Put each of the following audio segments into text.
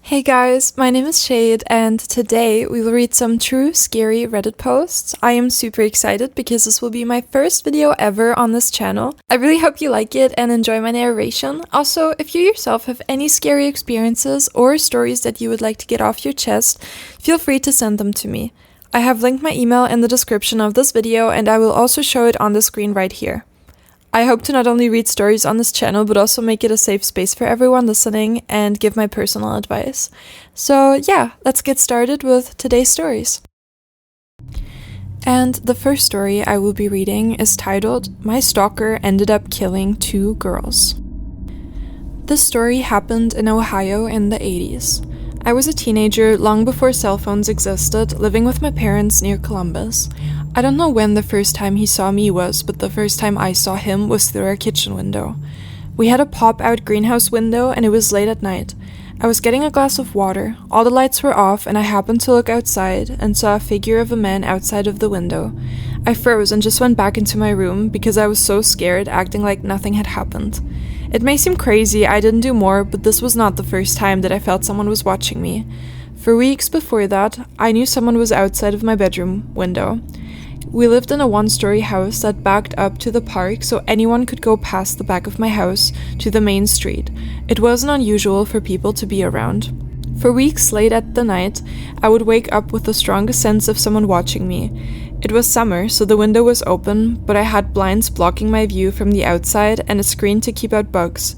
Hey guys, my name is Shade, and today we will read some true scary Reddit posts. I am super excited because this will be my first video ever on this channel. I really hope you like it and enjoy my narration. Also, if you yourself have any scary experiences or stories that you would like to get off your chest, feel free to send them to me. I have linked my email in the description of this video, and I will also show it on the screen right here. I hope to not only read stories on this channel, but also make it a safe space for everyone listening and give my personal advice. So yeah, let's get started with today's stories. And the first story I will be reading is titled, "My Stalker Ended Up Killing 2 Girls." This story happened in Ohio in the 80s. I was a teenager long before cell phones existed, living with my parents near Columbus. I don't know when the first time he saw me was, but the first time I saw him was through our kitchen window. We had a pop-out greenhouse window and it was late at night. I was getting a glass of water, all the lights were off, and I happened to look outside and saw a figure of a man outside of the window. I froze and just went back into my room because I was so scared, acting like nothing had happened. It may seem crazy, I didn't do more, but this was not the first time that I felt someone was watching me. For weeks before that, I knew someone was outside of my bedroom window. We lived in a one-story house that backed up to the park, so anyone could go past the back of my house to the main street. It wasn't unusual for people to be around. For weeks late at the night, I would wake up with the strongest sense of someone watching me. It was summer, so the window was open, but I had blinds blocking my view from the outside and a screen to keep out bugs.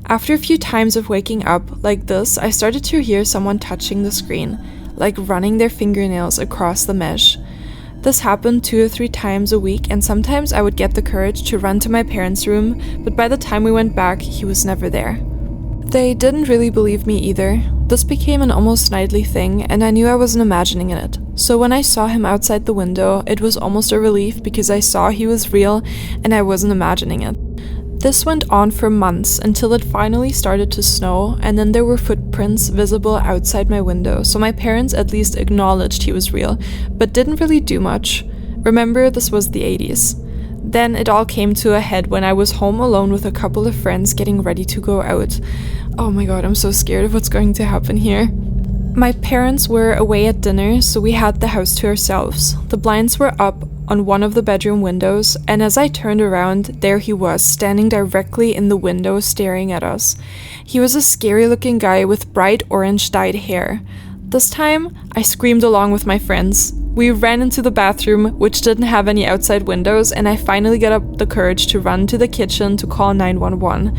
After a few times of waking up like this, I started to hear someone touching the screen, like running their fingernails across the mesh. This happened 2 or 3 times a week, and sometimes I would get the courage to run to my parents' room, but by the time we went back, he was never there. They didn't really believe me either. This became an almost nightly thing, and I knew I wasn't imagining it. So when I saw him outside the window, it was almost a relief because I saw he was real and I wasn't imagining it. This went on for months until it finally started to snow, and then there were footprints visible outside my window, so my parents at least acknowledged he was real, but didn't really do much. Remember, this was the 80s. Then it all came to a head when I was home alone with a couple of friends getting ready to go out. Oh my god, I'm so scared of what's going to happen here. My parents were away at dinner, so we had the house to ourselves. The blinds were up on one of the bedroom windows, and as I turned around, there he was, standing directly in the window staring at us. He was a scary-looking guy with bright orange dyed hair. This time, I screamed along with my friends. We ran into the bathroom, which didn't have any outside windows, and I finally got up the courage to run to the kitchen to call 911.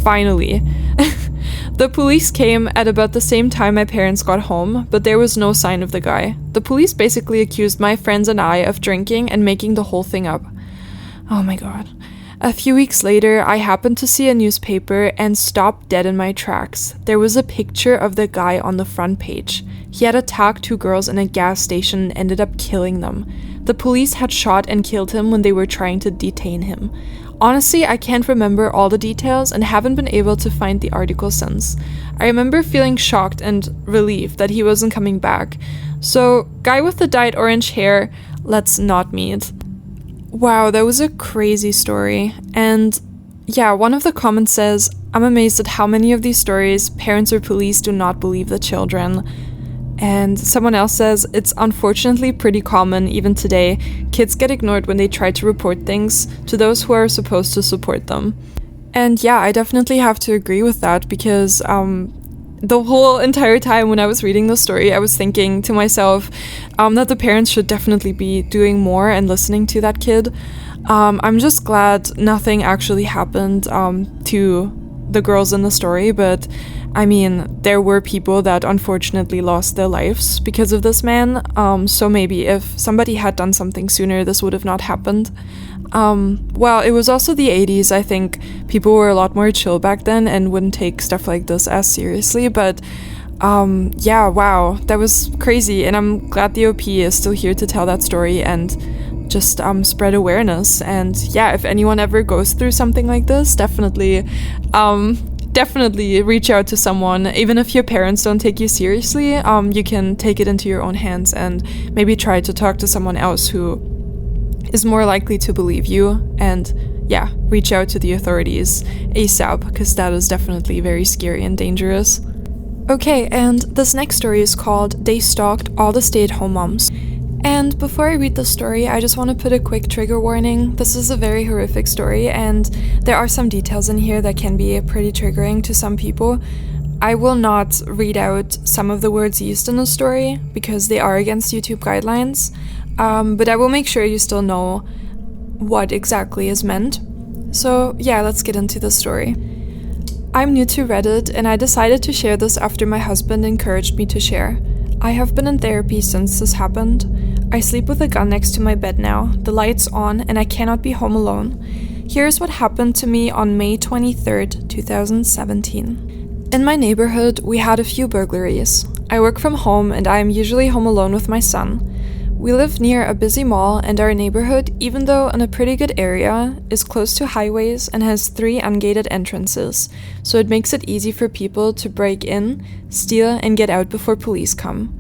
Finally. The police came at about the same time my parents got home, but there was no sign of the guy. The police basically accused my friends and I of drinking and making the whole thing up. Oh my god. A few weeks later, I happened to see a newspaper and stopped dead in my tracks. There was a picture of the guy on the front page. He had attacked 2 girls in a gas station and ended up killing them. The police had shot and killed him when they were trying to detain him. Honestly, I can't remember all the details and haven't been able to find the article since. I remember feeling shocked and relieved that he wasn't coming back. So, guy with the dyed orange hair, let's not meet. Wow, that was a crazy story. And yeah, one of the comments says, "I'm amazed at how many of these stories parents or police do not believe the children." And someone else says, "It's unfortunately pretty common, even today. Kids get ignored when they try to report things to those who are supposed to support them." And yeah, I definitely have to agree with that because the whole entire time when I was reading the story, I was thinking to myself that the parents should definitely be doing more and listening to that kid. I'm just glad nothing actually happened to the girls in the story, but I mean, there were people that unfortunately lost their lives because of this man, so maybe if somebody had done something sooner, this would have not happened. Well, it was also the 80s. I think people were a lot more chill back then and wouldn't take stuff like this as seriously, but yeah, wow, that was crazy, and I'm glad the OP is still here to tell that story and just spread awareness. And yeah, if anyone ever goes through something like this, definitely reach out to someone. Even if your parents don't take you seriously, you can take it into your own hands and maybe try to talk to someone else who is more likely to believe you, and yeah, reach out to the authorities ASAP, because that is definitely very scary and dangerous. Okay, and this next story is called They Stalked All the Stay-at-Home Moms. And before I read the story, I just want to put a quick trigger warning. This is a very horrific story, and there are some details in here that can be pretty triggering to some people. I will not read out some of the words used in the story because they are against YouTube guidelines, but I will make sure you still know what exactly is meant. So yeah, let's get into the story. I'm new to Reddit, and I decided to share this after my husband encouraged me to share. I have been in therapy since this happened. I sleep with a gun next to my bed now, the lights on, and I cannot be home alone. Here's what happened to me on May 23rd, 2017. In my neighborhood, we had a few burglaries. I work from home, and I am usually home alone with my son. We live near a busy mall, and our neighborhood, even though in a pretty good area, is close to highways and has 3 ungated entrances, so it makes it easy for people to break in, steal, and get out before police come.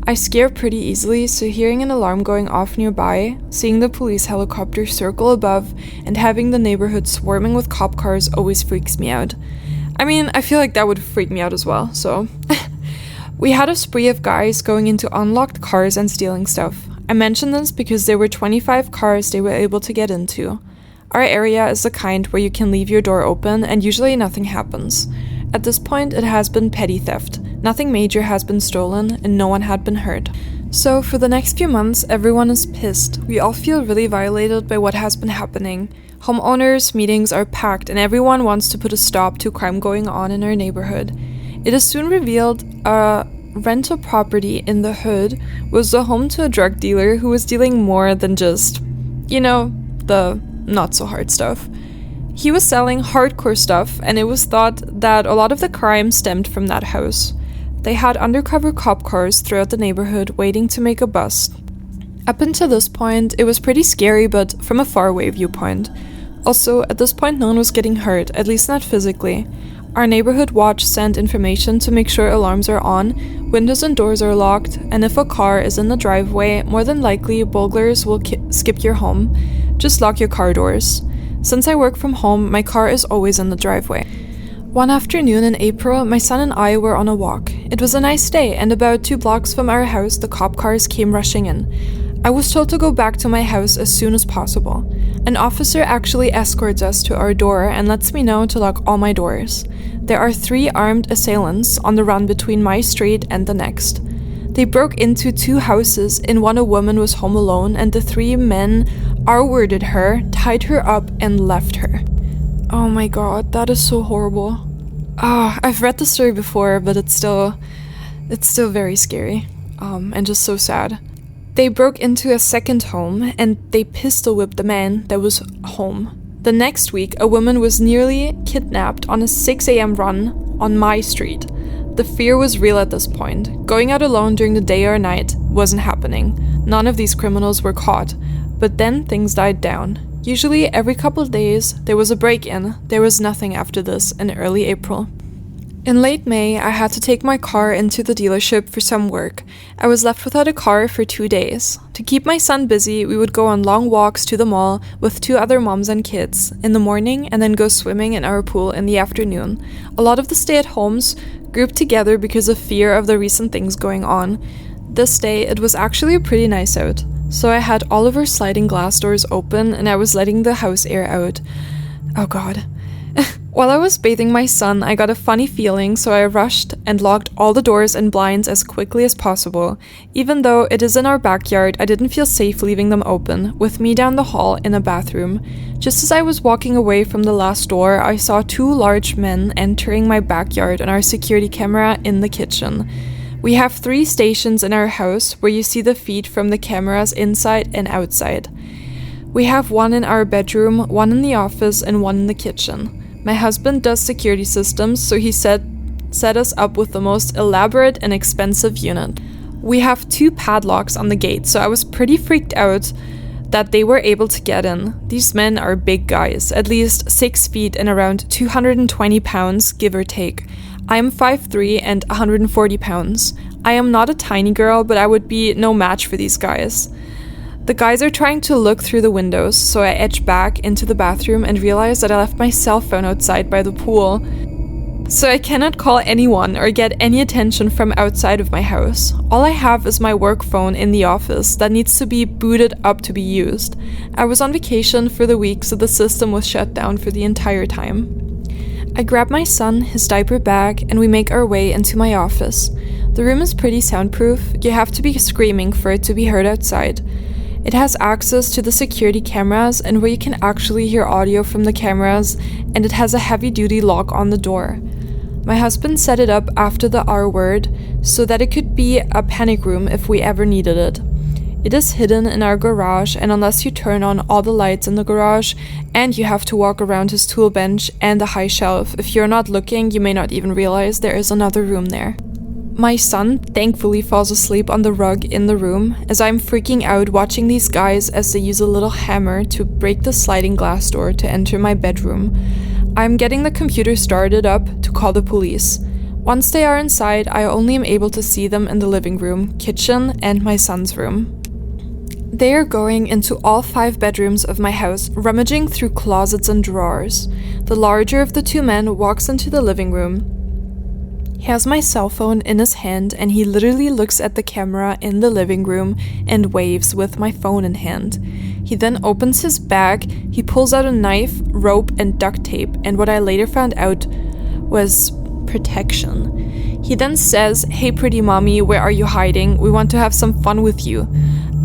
I scare pretty easily, so hearing an alarm going off nearby, seeing the police helicopter circle above, and having the neighborhood swarming with cop cars always freaks me out. I mean, I feel like that would freak me out as well, so... We had a spree of guys going into unlocked cars and stealing stuff. I mention this because there were 25 cars they were able to get into. Our area is the kind where you can leave your door open and usually nothing happens. At this point, it has been petty theft. Nothing major has been stolen and no one had been hurt. So for the next few months, everyone is pissed. We all feel really violated by what has been happening. Homeowners' meetings are packed and everyone wants to put a stop to crime going on in our neighborhood. It is soon revealed a rental property in the hood was the home to a drug dealer who was dealing more than just, the not-so-hard stuff. He was selling hardcore stuff, and it was thought that a lot of the crime stemmed from that house. They had undercover cop cars throughout the neighborhood waiting to make a bust. Up until this point, it was pretty scary, but from a faraway viewpoint. Also, at this point, no one was getting hurt, at least not physically. Our neighborhood watch sent information to make sure alarms are on, windows and doors are locked, and if a car is in the driveway, more than likely burglars will skip your home. Just lock your car doors. Since I work from home, my car is always in the driveway. One afternoon in April, my son and I were on a walk. It was a nice day, and about 2 blocks from our house, the cop cars came rushing in. I was told to go back to my house as soon as possible. An officer actually escorts us to our door and lets me know to lock all my doors. There are 3 armed assailants on the run between my street and the next. They broke into 2 houses. In one, a woman was home alone, and the 3 men R-worded her, tied her up, and left her. Oh my god, that is so horrible. I've read the story before, but it's still very scary, and just so sad. They broke into a second home, and they pistol whipped the man that was home. The next week, a woman was nearly kidnapped on a 6 a.m. run on my street. The fear was real at this point. Going out alone during the day or night wasn't happening. None of these criminals were caught. But then things died down. Usually every couple of days, there was a break-in. There was nothing after this in early April. In late May, I had to take my car into the dealership for some work. I was left without a car for 2 days. To keep my son busy, we would go on long walks to the mall with 2 other moms and kids in the morning and then go swimming in our pool in the afternoon. A lot of the stay-at-homes grouped together because of fear of the recent things going on. This day, it was actually pretty nice out. So I had all of our sliding glass doors open and I was letting the house air out. Oh god. While I was bathing my son, I got a funny feeling, so I rushed and locked all the doors and blinds as quickly as possible. Even though it is in our backyard, I didn't feel safe leaving them open, with me down the hall in a bathroom. Just as I was walking away from the last door, I saw 2 large men entering my backyard and our security camera in the kitchen. We have 3 stations in our house where you see the feed from the cameras inside and outside. We have 1 in our bedroom, 1 in the office, and 1 in the kitchen. My husband does security systems, so he set us up with the most elaborate and expensive unit. We have 2 padlocks on the gate, so I was pretty freaked out that they were able to get in. These men are big guys, at least 6 feet and around 220 pounds, give or take. I am 5'3" and 140 pounds. I am not a tiny girl, but I would be no match for these guys. The guys are trying to look through the windows, so I edge back into the bathroom and realize that I left my cell phone outside by the pool. So I cannot call anyone or get any attention from outside of my house. All I have is my work phone in the office that needs to be booted up to be used. I was on vacation for the week, so the system was shut down for the entire time. I grab my son, his diaper bag, and we make our way into my office. The room is pretty soundproof. You have to be screaming for it to be heard outside. It has access to the security cameras and where you can actually hear audio from the cameras, and it has a heavy-duty lock on the door. My husband set it up after the R word so that it could be a panic room if we ever needed it. It is hidden in our garage, and unless you turn on all the lights in the garage, and you have to walk around his tool bench and the high shelf, if you're not looking, you may not even realize there is another room there. My son thankfully falls asleep on the rug in the room as I'm freaking out watching these guys as they use a little hammer to break the sliding glass door to enter my bedroom. I'm getting the computer started up to call the police. Once they are inside, I only am able to see them in the living room, kitchen, and my son's room. They are going into all 5 bedrooms of my house, rummaging through closets and drawers. The larger of the 2 men walks into the living room. He has my cell phone in his hand, and he literally looks at the camera in the living room and waves with my phone in hand. He then opens his bag, he pulls out a knife, rope, and duct tape, and what I later found out was protection. He then says, "Hey pretty mommy, where are you hiding? We want to have some fun with you."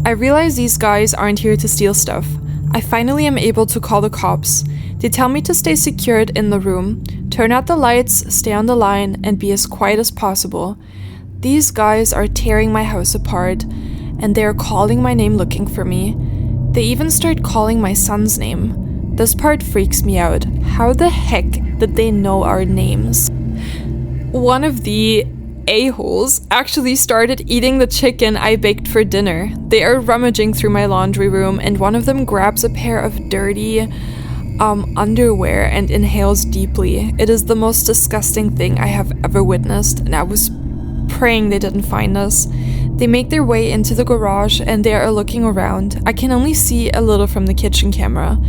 I realize these guys aren't here to steal stuff. I finally am able to call the cops. They tell me to stay secured in the room, turn out the lights, stay on the line, and be as quiet as possible. These guys are tearing my house apart, and they are calling my name looking for me. They even start calling my son's name. This part freaks me out. How the heck did they know our names? One of the a-holes actually started eating the chicken I baked for dinner. They are rummaging through my laundry room, and one of them grabs a pair of dirty underwear and inhales deeply. It is the most disgusting thing I have ever witnessed, and I was praying they didn't find us. They make their way into the garage and they are looking around. I can only see a little from the kitchen camera.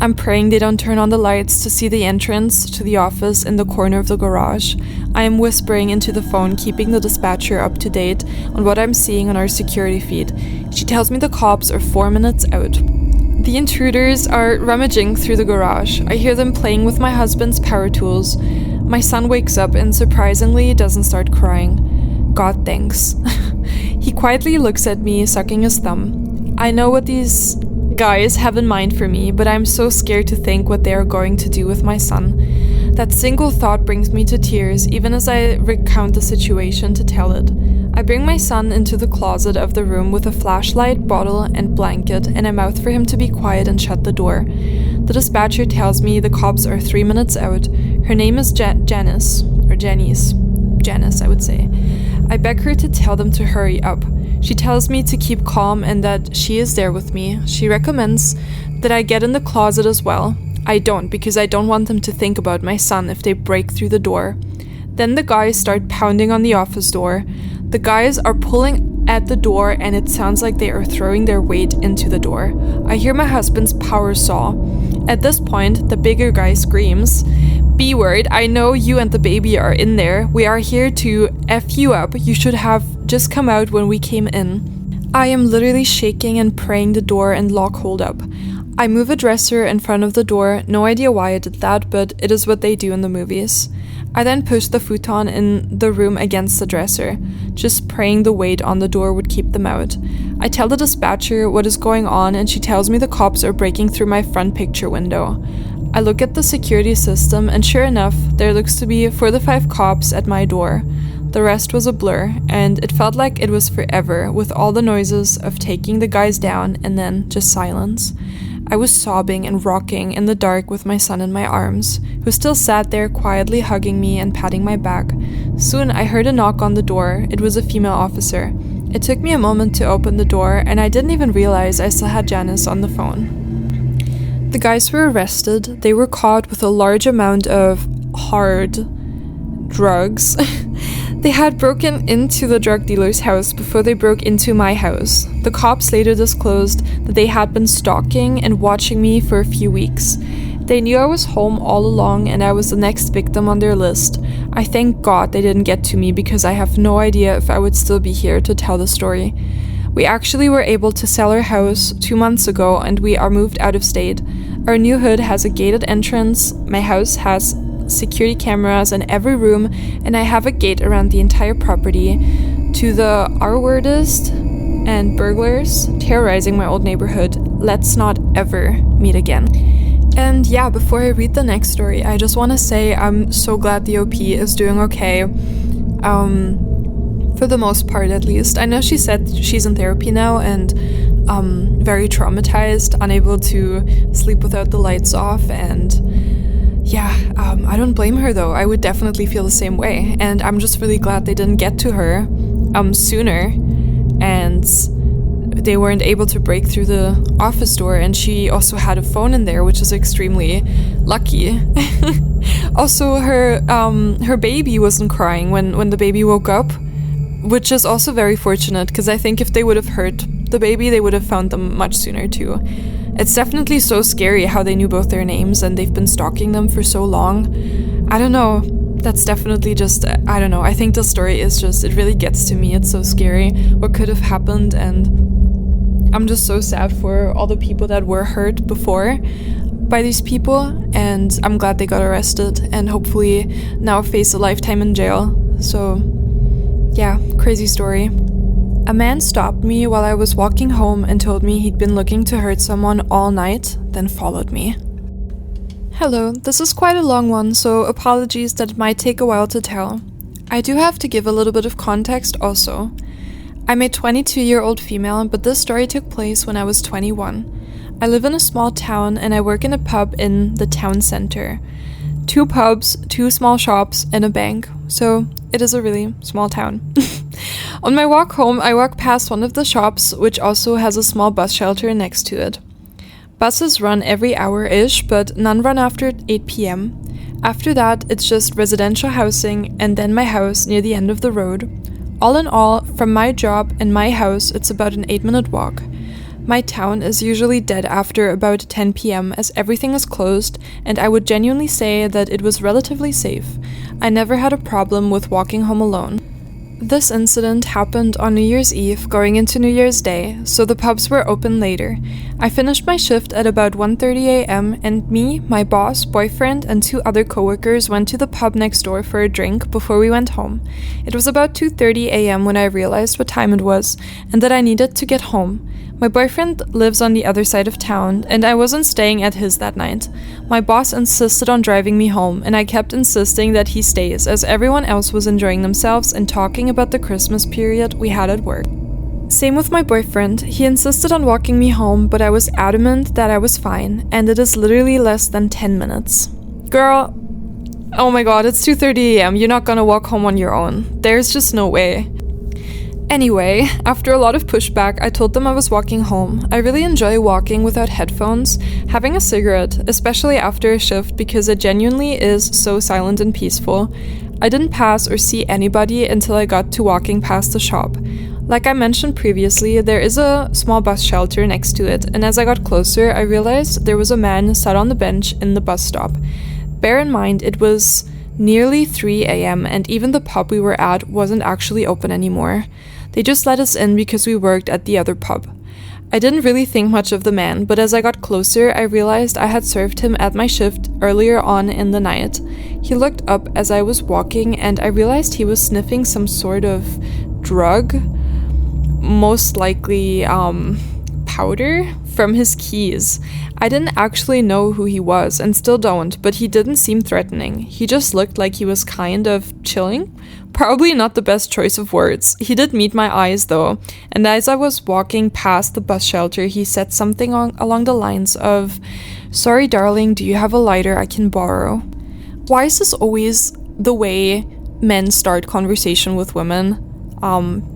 I'm praying they don't turn on the lights to see the entrance to the office in the corner of the garage. I am whispering into the phone, keeping the dispatcher up to date on what I'm seeing on our security feed. She tells me the cops are 4 minutes out. The intruders are rummaging through the garage. I hear them playing with my husband's power tools. My son wakes up and surprisingly doesn't start crying. God thanks. He quietly looks at me, sucking his thumb. I know what these guys have in mind for me, but I'm so scared to think what they are going to do with my son. That single thought brings me to tears, even as I recount the situation to tell it. I bring my son into the closet of the room with a flashlight, bottle, and blanket, and I mouth for him to be quiet and shut the door. The dispatcher tells me the cops are 3 minutes out. Her name is Janice, I would say. I beg her to tell them to hurry up. She tells me to keep calm and that she is there with me. She recommends that I get in the closet as well. I don't, because I don't want them to think about my son if they break through the door. Then the guys start pounding on the office door. The guys are pulling at the door and it sounds like they are throwing their weight into the door. I hear my husband's power saw. At this point, the bigger guy screams, "B-word, I know you and the baby are in there. We are here to F you up. You should have just come out when we came in." I am literally shaking and praying the door and lock hold up. I move a dresser in front of the door. No idea why I did that, but it is what they do in the movies. I then push the futon in the room against the dresser, just praying the weight on the door would keep them out. I tell the dispatcher what is going on and she tells me the cops are breaking through my front picture window. I look at the security system and sure enough, there looks to be 4 to 5 cops at my door. The rest was a blur, and it felt like it was forever with all the noises of taking the guys down and then just silence. I was sobbing and rocking in the dark with my son in my arms, who still sat there quietly hugging me and patting my back. Soon I heard a knock on the door. It was a female officer. It took me a moment to open the door, and I didn't even realize I still had Janice on the phone. The guys were arrested. They were caught with a large amount of hard drugs. They had broken into the drug dealer's house before they broke into my house. The cops later disclosed that they had been stalking and watching me for a few weeks. They knew I was home all along and I was the next victim on their list. I thank God they didn't get to me because I have no idea if I would still be here to tell the story. We actually were able to sell our house 2 months ago and we are moved out of state. Our new hood has a gated entrance, my house has security cameras in every room, and I have a gate around the entire property. To the R-wordist and burglars terrorizing my old neighborhood, let's not ever meet again. And yeah, before I read the next story, I just want to say I'm so glad the OP is doing okay. For the most part, at least. I know she said she's in therapy now and very traumatized, unable to sleep without the lights off, and yeah, I don't blame her though. I would definitely feel the same way, and I'm just really glad they didn't get to her sooner, and they weren't able to break through the office door, and she also had a phone in there, which is extremely lucky. Also, her baby wasn't crying when the baby woke up, which is also very fortunate, because I think if they would have hurt the baby, they would have found them much sooner too. It's definitely so scary how they knew both their names and they've been stalking them for so long. I don't know. That's definitely just, I don't know. I think the story is just, it really gets to me. It's so scary what could have happened, and I'm just so sad for all the people that were hurt before by these people, and I'm glad they got arrested and hopefully now face a lifetime in jail. So yeah, crazy story. A man stopped me while I was walking home and told me he'd been looking to hurt someone all night, then followed me. Hello, this is quite a long one, so apologies that it might take a while to tell. I do have to give a little bit of context also. I'm a 22-year-old female, but this story took place when I was 21. I live in a small town and I work in a pub in the town center. 2 pubs, 2 small shops, and a bank, so it is a really small town. On my walk home, I walk past one of the shops, which also has a small bus shelter next to it. Buses run every hour-ish, but none run after 8 p.m. After that, it's just residential housing and then my house near the end of the road. All in all, from my job and my house, it's about an 8-minute walk. My town is usually dead after about 10 p.m. as everything is closed, and I would genuinely say that it was relatively safe. I never had a problem with walking home alone. This incident happened on New Year's Eve going into New Year's Day, so the pubs were open later. I finished my shift at about 1:30 a.m. and me, my boss, boyfriend, and 2 other coworkers went to the pub next door for a drink before we went home. It was about 2:30 a.m. when I realized what time it was and that I needed to get home. My boyfriend lives on the other side of town, and I wasn't staying at his that night. My boss insisted on driving me home, and I kept insisting that he stays, as everyone else was enjoying themselves and talking about the Christmas period we had at work. Same with my boyfriend. He insisted on walking me home, but I was adamant that I was fine, and it is literally less than 10 minutes. Girl, oh my god, it's 2:30 a.m. You're not gonna walk home on your own. There's just no way. Anyway, after a lot of pushback, I told them I was walking home. I really enjoy walking without headphones, having a cigarette, especially after a shift because it genuinely is so silent and peaceful. I didn't pass or see anybody until I got to walking past the shop. Like I mentioned previously, there is a small bus shelter next to it, and as I got closer, I realized there was a man sat on the bench in the bus stop. Bear in mind, it was nearly 3 a.m. and even the pub we were at wasn't actually open anymore. They just let us in because we worked at the other pub. I didn't really think much of the man, but as I got closer, I realized I had served him at my shift earlier on in the night. He looked up as I was walking, and I realized he was sniffing some sort of drug, most likely powder, from his keys. I didn't actually know who he was, and still don't, but he didn't seem threatening. He just looked like he was kind of chilling. Probably not the best choice of words. He did meet my eyes though, and as I was walking past the bus shelter, he said something along the lines of, "Sorry darling, do you have a lighter I can borrow?" Why is this always the way men start conversation with women?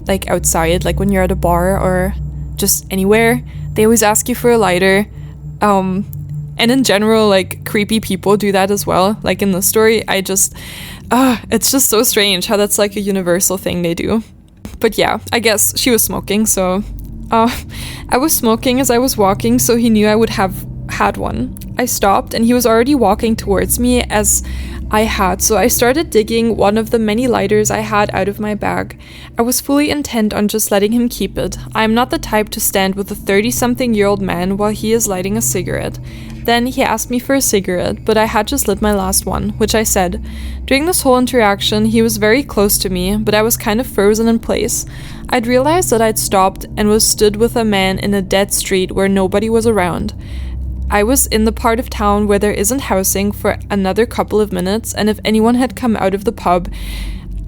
Like outside, like when you're at a bar or just anywhere, they always ask you for a lighter. And in general, like, creepy people do that as well. Like in the story, it's just so strange how that's like a universal thing they do. But yeah, I guess she was smoking, so I was smoking as I was walking, so he knew I would have had one. I stopped and he was already walking towards me as I had, so I started digging one of the many lighters I had out of my bag. I was fully intent on just letting him keep it. I am not the type to stand with a 30-something-year-old man while he is lighting a cigarette. Then he asked me for a cigarette, but I had just lit my last one, which I said. During this whole interaction, he was very close to me, but I was kind of frozen in place. I'd realized that I'd stopped and was stood with a man in a dead street where nobody was around. I was in the part of town where there isn't housing for another couple of minutes, and if anyone had come out of the pub,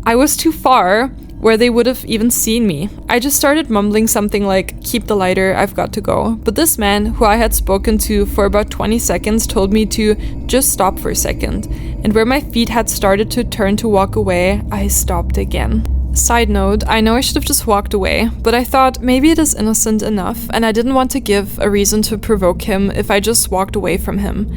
I was too far where they would have even seen me. I just started mumbling something like, "Keep the lighter, I've got to go." But this man, who I had spoken to for about 20 seconds, told me to just stop for a second. And where my feet had started to turn to walk away, I stopped again. Side note, I know I should have just walked away, but I thought maybe it is innocent enough, and I didn't want to give a reason to provoke him if I just walked away from him.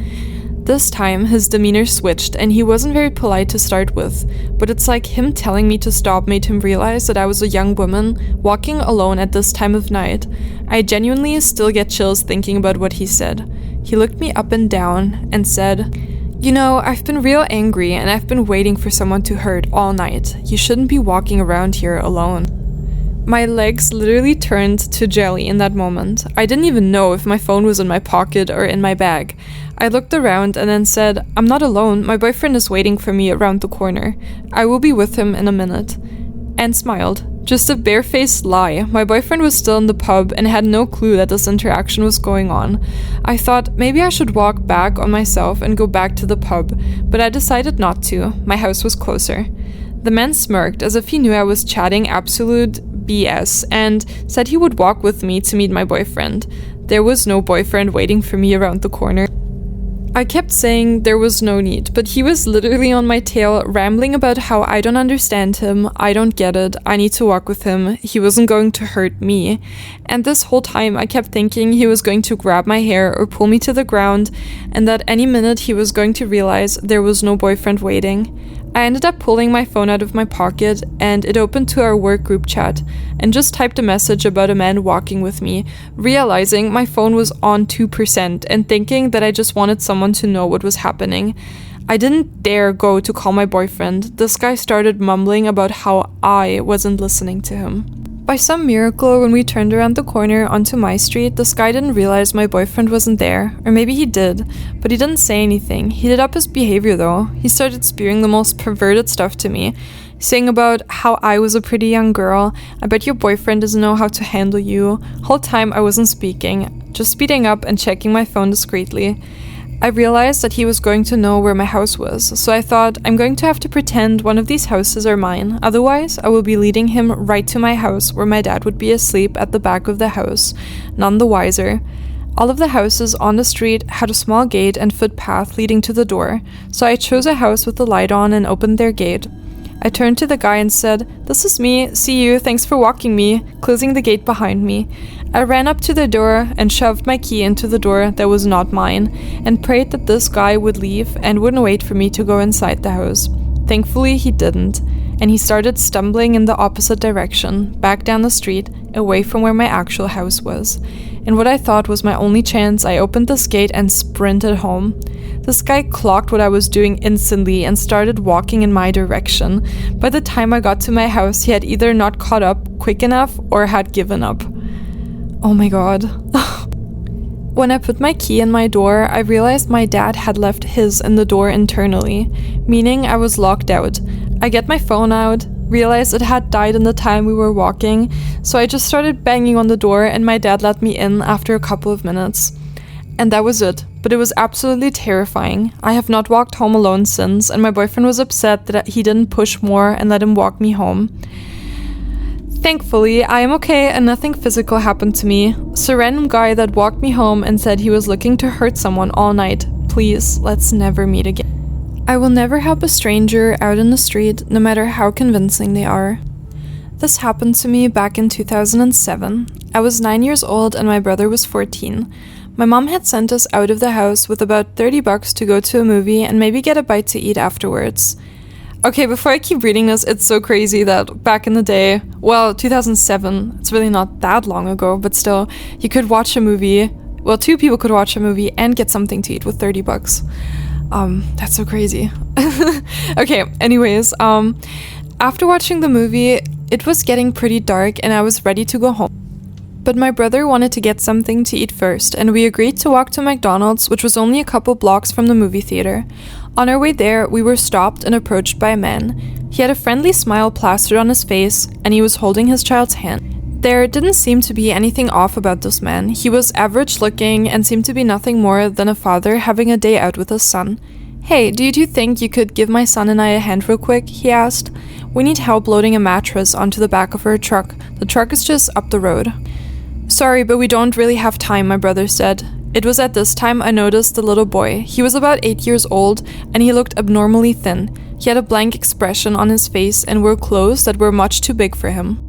This time, his demeanor switched, and he wasn't very polite to start with, but it's like him telling me to stop made him realize that I was a young woman walking alone at this time of night. I genuinely still get chills thinking about what he said. He looked me up and down and said, "You know, I've been real angry and I've been waiting for someone to hurt all night. You shouldn't be walking around here alone." My legs literally turned to jelly in that moment. I didn't even know if my phone was in my pocket or in my bag. I looked around and then said, "I'm not alone. My boyfriend is waiting for me around the corner. I will be with him in a minute." And smiled. Just a barefaced lie. My boyfriend was still in the pub and had no clue that this interaction was going on. I thought maybe I should walk back on myself and go back to the pub, but I decided not to. My house was closer. The man smirked as if he knew I was chatting absolute BS and said he would walk with me to meet my boyfriend. There was no boyfriend waiting for me around the corner. I kept saying there was no need, but he was literally on my tail, rambling about how I don't understand him, I don't get it, I need to walk with him, he wasn't going to hurt me. And this whole time I kept thinking he was going to grab my hair or pull me to the ground, and that any minute he was going to realize there was no boyfriend waiting. I ended up pulling my phone out of my pocket, and it opened to our work group chat, and just typed a message about a man walking with me, realizing my phone was on 2% and thinking that I just wanted someone to know what was happening. I didn't dare go to call my boyfriend. This guy started mumbling about how I wasn't listening to him. By some miracle, when we turned around the corner onto my street, this guy didn't realize my boyfriend wasn't there. Or maybe he did, but he didn't say anything. He did up his behavior though. He started spewing the most perverted stuff to me, saying about how I was a pretty young girl. "I bet your boyfriend doesn't know how to handle you." Whole time I wasn't speaking, just speeding up and checking my phone discreetly. I realized that he was going to know where my house was, so I thought, I'm going to have to pretend one of these houses are mine, otherwise I will be leading him right to my house where my dad would be asleep at the back of the house, none the wiser. All of the houses on the street had a small gate and footpath leading to the door, so I chose a house with the light on and opened their gate. I turned to the guy and said, "This is me, see you, thanks for walking me," closing the gate behind me. I ran up to the door and shoved my key into the door that was not mine, and prayed that this guy would leave and wouldn't wait for me to go inside the house. Thankfully, he didn't, and he started stumbling in the opposite direction, back down the street, away from where my actual house was. In what I thought was my only chance, I opened this gate and sprinted home. This guy clocked what I was doing instantly and started walking in my direction. By the time I got to my house, he had either not caught up quick enough or had given up. Oh my god. When I put my key in my door, I realized my dad had left his in the door internally, meaning I was locked out. I get my phone out, realized it had died in the time we were walking, so I just started banging on the door and my dad let me in after a couple of minutes. And that was it, but it was absolutely terrifying. I have not walked home alone since, and my boyfriend was upset that he didn't push more and let him walk me home. Thankfully, I am okay and nothing physical happened to me. It's a random guy that walked me home and said he was looking to hurt someone all night. Please, let's never meet again. I will never help a stranger out in the street, no matter how convincing they are. This happened to me back in 2007. I was 9 years old and my brother was 14. My mom had sent us out of the house with about $30 to go to a movie and maybe get a bite to eat afterwards. Okay, before I keep reading this, it's so crazy that back in the day, well, 2007, it's really not that long ago, but still, you could watch a movie Well, 2 people could watch a movie and get something to eat with $30. That's so crazy. Okay, anyways, after watching the movie, it was getting pretty dark and I was ready to go home. But my brother wanted to get something to eat first, and we agreed to walk to McDonald's, which was only a couple blocks from the movie theater. On our way there, we were stopped and approached by a man. He had a friendly smile plastered on his face, and he was holding his child's hand. There didn't seem to be anything off about this man. He was average looking and seemed to be nothing more than a father having a day out with his son. "Hey, do you think you could give my son and I a hand real quick?" he asked. "We need help loading a mattress onto the back of our truck. The truck is just up the road." "Sorry, but we don't really have time," my brother said. It was at this time I noticed the little boy. He was about 8 years old, and he looked abnormally thin. He had a blank expression on his face and wore clothes that were much too big for him.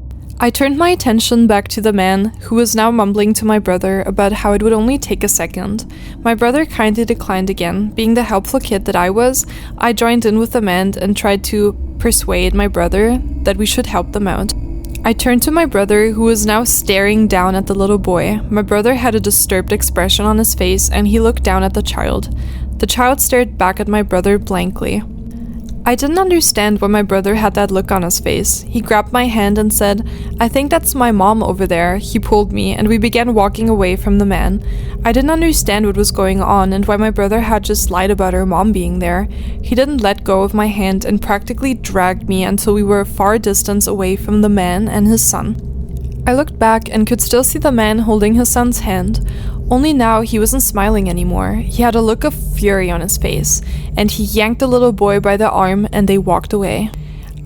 I turned my attention back to the man, who was now mumbling to my brother about how it would only take a second. My brother kindly declined again. Being the helpful kid that I was, I joined in with the man and tried to persuade my brother that we should help them out. I turned to my brother, who was now staring down at the little boy. My brother had a disturbed expression on his face, and he looked down at the child. The child stared back at my brother blankly. I didn't understand why my brother had that look on his face. He grabbed my hand and said, "I think that's my mom over there." He pulled me, and we began walking away from the man. I didn't understand what was going on and why my brother had just lied about our mom being there. He didn't let go of my hand and practically dragged me until we were a far distance away from the man and his son. I looked back and could still see the man holding his son's hand. Only now he wasn't smiling anymore. He had a look of fury on his face, and he yanked the little boy by the arm and they walked away.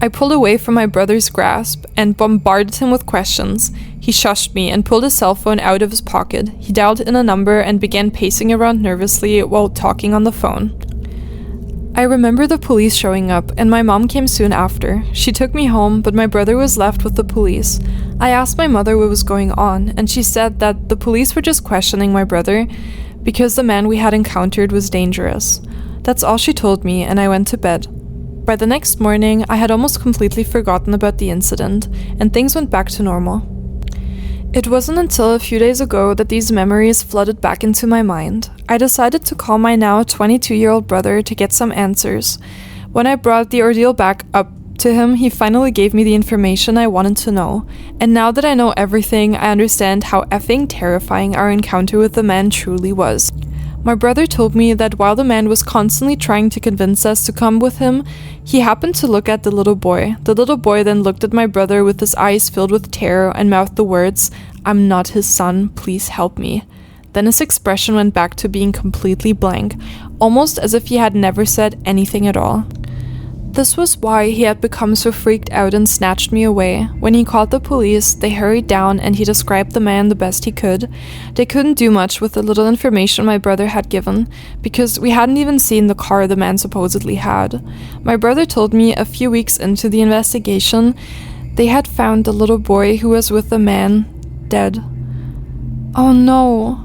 I pulled away from my brother's grasp and bombarded him with questions. He shushed me and pulled his cell phone out of his pocket. He dialed in a number and began pacing around nervously while talking on the phone. I remember the police showing up, and my mom came soon after. She took me home, but my brother was left with the police. I asked my mother what was going on, and she said that the police were just questioning my brother because the man we had encountered was dangerous. That's all she told me, and I went to bed. By the next morning, I had almost completely forgotten about the incident, and things went back to normal. It wasn't until a few days ago that these memories flooded back into my mind. I decided to call my now 22-year-old brother to get some answers. When I brought the ordeal back up to him, he finally gave me the information I wanted to know. And now that I know everything, I understand how effing terrifying our encounter with the man truly was. My brother told me that while the man was constantly trying to convince us to come with him, he happened to look at the little boy. The little boy then looked at my brother with his eyes filled with terror and mouthed the words, "I'm not his son, please help me." Then his expression went back to being completely blank, almost as if he had never said anything at all. This was why he had become so freaked out and snatched me away. When he called the police, they hurried down and he described the man the best he could. They couldn't do much with the little information my brother had given, because we hadn't even seen the car the man supposedly had. My brother told me a few weeks into the investigation, they had found the little boy who was with the man dead. Oh no.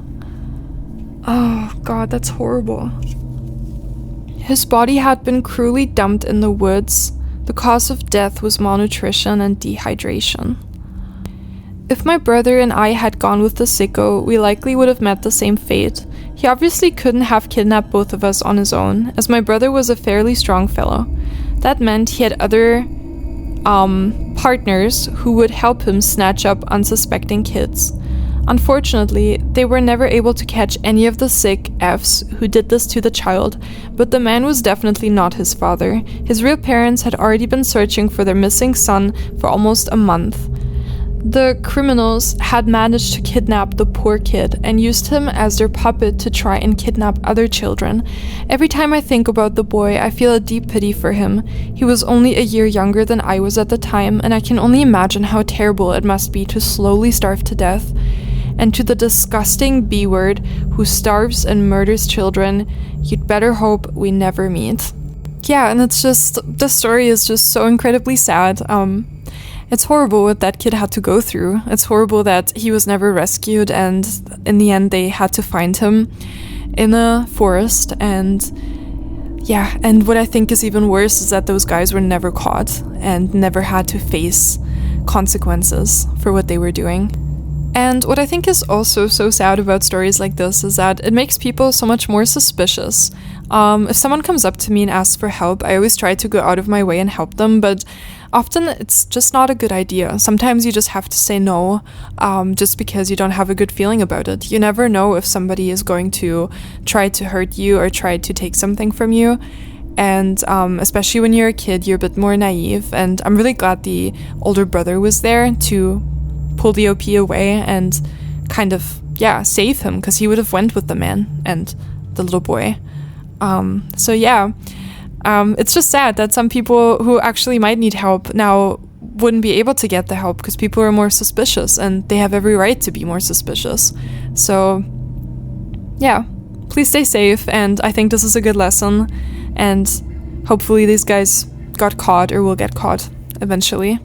Oh God, that's horrible. His body had been cruelly dumped in the woods. The cause of death was malnutrition and dehydration. If my brother and I had gone with the sicko, we likely would have met the same fate. He obviously couldn't have kidnapped both of us on his own, as my brother was a fairly strong fellow. That meant he had other partners who would help him snatch up unsuspecting kids. Unfortunately, they were never able to catch any of the sick Fs who did this to the child, but the man was definitely not his father. His real parents had already been searching for their missing son for almost a month. The criminals had managed to kidnap the poor kid and used him as their puppet to try and kidnap other children. Every time I think about the boy, I feel a deep pity for him. He was only a year younger than I was at the time, and I can only imagine how terrible it must be to slowly starve to death. And to the disgusting B-word who starves and murders children, you'd better hope we never meet. Yeah, and it's just, the story is just so incredibly sad. It's horrible what that kid had to go through. It's horrible that he was never rescued, and in the end they had to find him in a forest. And yeah, and what I think is even worse is that those guys were never caught and never had to face consequences for what they were doing. And what I think is also so sad about stories like this is that it makes people so much more suspicious. If someone comes up to me and asks for help, I always try to go out of my way and help them, but often it's just not a good idea. Sometimes you just have to say no, just because you don't have a good feeling about it. You never know if somebody is going to try to hurt you or try to take something from you. And especially when you're a kid, you're a bit more naive. And I'm really glad the older brother was there to pull the OP away and kind of, save him, because he would have went with the man and the little boy. It's just sad that some people who actually might need help now wouldn't be able to get the help because people are more suspicious, and they have every right to be more suspicious. So, please stay safe, and I think this is a good lesson, and hopefully these guys got caught or will get caught eventually.